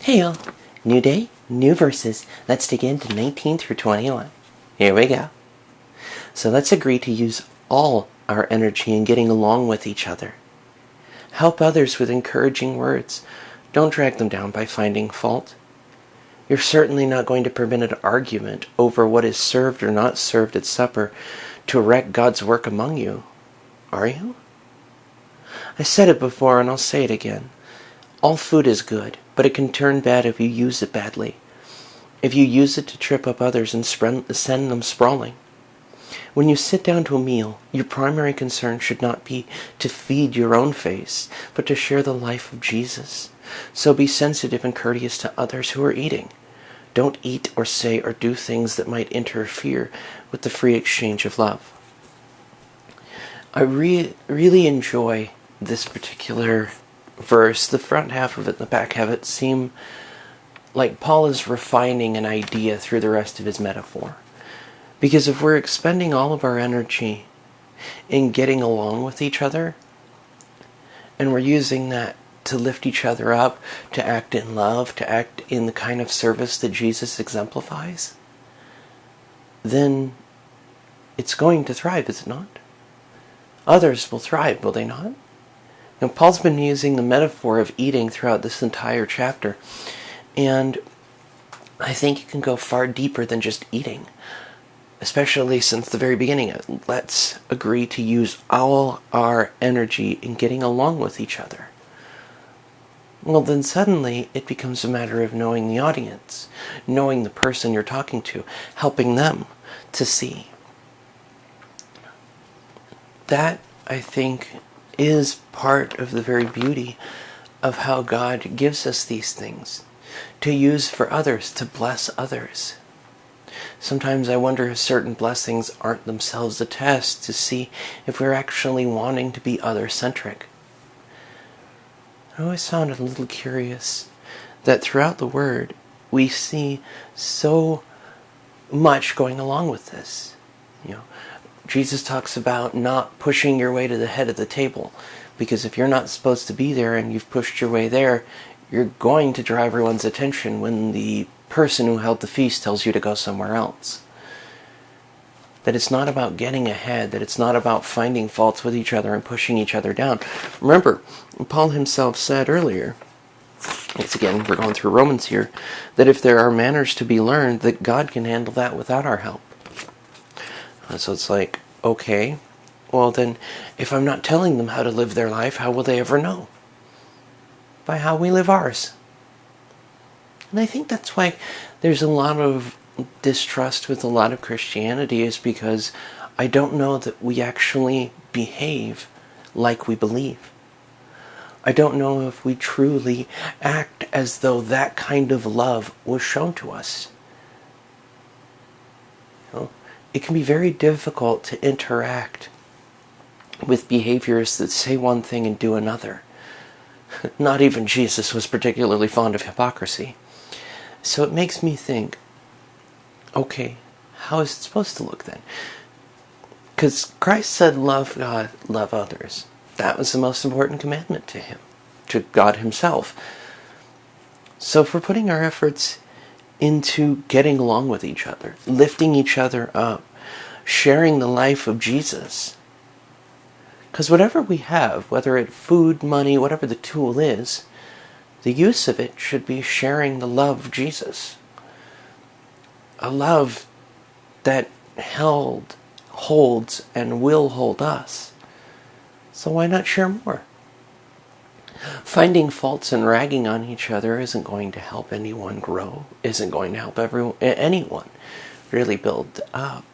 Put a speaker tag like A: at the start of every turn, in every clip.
A: Hey all, new day, new verses. Let's dig into 19 through 21. Here we go. So let's agree to use all our energy in getting along with each other. Help others with encouraging words. Don't drag them down by finding fault. You're certainly not going to prevent an argument over what is served or not served at supper to wreck God's work among you, are you? I said it before and I'll say it again. All food is good, but it can turn bad if you use it badly. If you use it to trip up others and send them sprawling. When you sit down to a meal, your primary concern should not be to feed your own face, but to share the life of Jesus. So be sensitive and courteous to others who are eating. Don't eat or say or do things that might interfere with the free exchange of love. I really enjoy this particular verse. The front half of it and the back half of it seem like Paul is refining an idea through the rest of his metaphor. Because if we're expending all of our energy in getting along with each other, and we're using that to lift each other up, to act in love, to act in the kind of service that Jesus exemplifies, then it's going to thrive, is it not? Others will thrive, will they not? Now, Paul's been using the metaphor of eating throughout this entire chapter, and I think it can go far deeper than just eating, especially since the very beginning. Let's agree to use all our energy in getting along with each other. Well, then suddenly it becomes a matter of knowing the audience, knowing the person you're talking to, helping them to see. That, I think, is part of the very beauty of how God gives us these things to use for others, to bless others. Sometimes I wonder if certain blessings aren't themselves a test to see if we're actually wanting to be other-centric. I always found it a little curious that throughout the Word we see so much going along with this. Jesus talks about not pushing your way to the head of the table, because if you're not supposed to be there and you've pushed your way there, you're going to draw everyone's attention when the person who held the feast tells you to go somewhere else. That it's not about getting ahead, that it's not about finding faults with each other and pushing each other down. Remember, Paul himself said earlier, it's again, we're going through Romans here, that if there are manners to be learned, that God can handle that without our help. So it's like, okay, well then, if I'm not telling them how to live their life, how will they ever know? By how we live ours. And I think that's why there's a lot of distrust with a lot of Christianity, is because I don't know that we actually behave like we believe. I don't know if we truly act as though that kind of love was shown to us. It can be very difficult to interact with behaviors that say one thing and do another. Not even Jesus was particularly fond of hypocrisy. So it makes me think, okay, how is it supposed to look then? Because Christ said, love God, love others. That was the most important commandment to him, to God himself. So if we're putting our efforts into getting along with each other, lifting each other up, sharing the life of Jesus. Because whatever we have, whether it's food, money, whatever the tool is, the use of it should be sharing the love of Jesus. A love that holds, and will hold us. So why not share more? Finding faults and ragging on each other isn't going to help anyone grow, isn't going to help anyone really build up.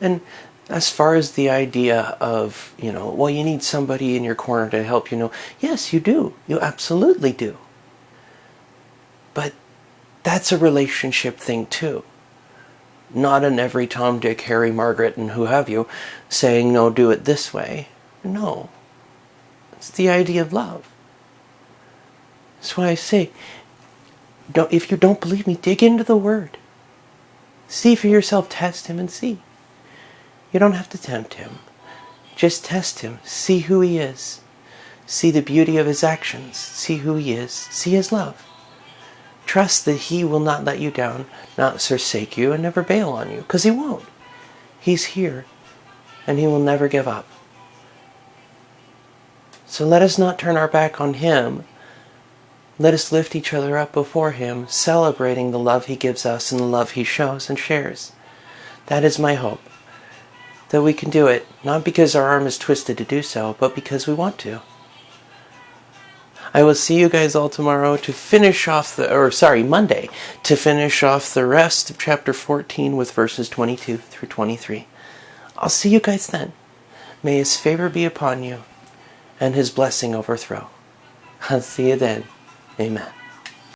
A: And as far as the idea of, well, you need somebody in your corner to help you, yes, you do. You absolutely do. But that's a relationship thing too. Not an every Tom, Dick, Harry, Margaret, and who have you saying, no, do it this way. No. It's the idea of love. That's why I say, if you don't believe me, dig into the Word. See for yourself, test him and see. You don't have to tempt him. Just test him. See who he is. See the beauty of his actions. See who he is. See his love. Trust that he will not let you down, not forsake you, and never bail on you, because he won't. He's here, and he will never give up. So let us not turn our back on him. Let us lift each other up before him, celebrating the love he gives us and the love he shows and shares. That is my hope. That we can do it, not because our arm is twisted to do so, but because we want to. I will see you guys all tomorrow to finish off Monday, to finish off the rest of chapter 14 with verses 22 through 23. I'll see you guys then. May his favor be upon you and his blessing overthrow. I'll see you then. Amen.